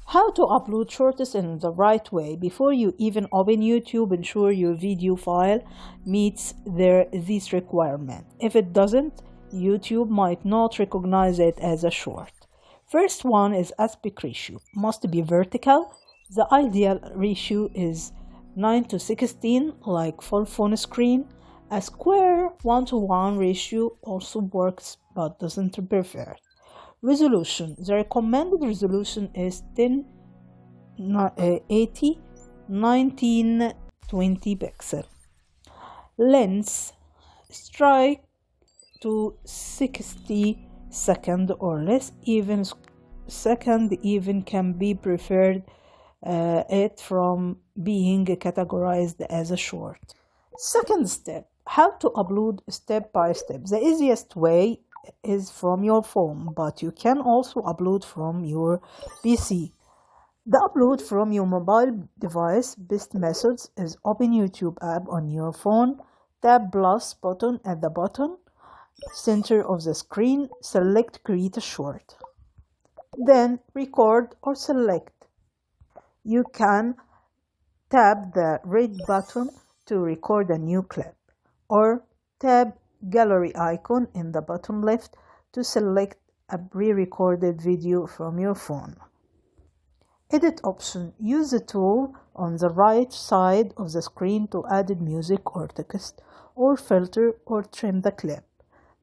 How to upload shorts in the right way. Before you even open YouTube, ensure your video file meets this requirement. If it doesn't, YouTube might not recognize it as a short. First one is aspect ratio. Must be vertical. The ideal ratio is 9:16, like full phone screen. A square 1:1 ratio also works but doesn't prefer. Resolution. The recommended resolution is 1080 1920 pixel. Length. Strike to 60 seconds or less. Even second even can be preferred it from being categorized as a short. Second step, how to upload step by step. The easiest way is from your phone, but you can also upload from your PC. The upload from your mobile device best methods is open YouTube app on your phone, tap plus button at the bottom center of the screen, select create a short. Then record or select. You can tap the red button to record a new clip, or tap gallery icon in the bottom left to select a pre-recorded video from your phone. Edit option. Use the tool on the right side of the screen to add music or text, or filter or trim the clip.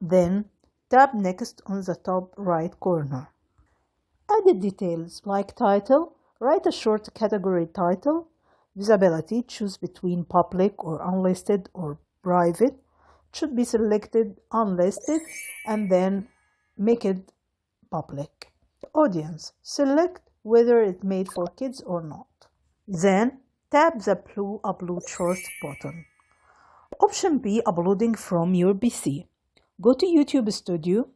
Then tap next on the top right corner. Added details like title. Write a short category title. Visibility. Choose between public or unlisted or private. Should be selected unlisted and then make it public. Audience. Select whether it's made for kids or not. Then tap the blue upload short button. Option B, uploading from your PC. Go to YouTube Studio.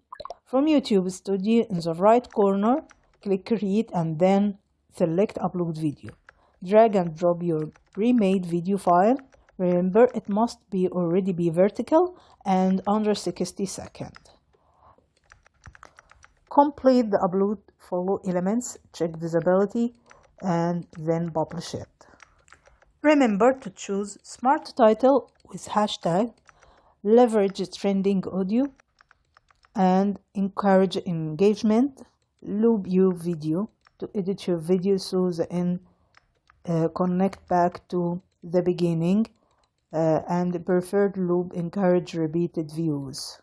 From YouTube Studio in the right corner, click create and then select upload video. Drag and drop your pre-made video file. Remember, it must already be vertical and under 60 seconds. Complete the upload, follow elements, check visibility, and then publish it. Remember to choose smart title with hashtag, leverage trending audio, and encourage engagement. Loop your video to edit your video so the end connect back to the beginning, and preferred loop encourage repeated views.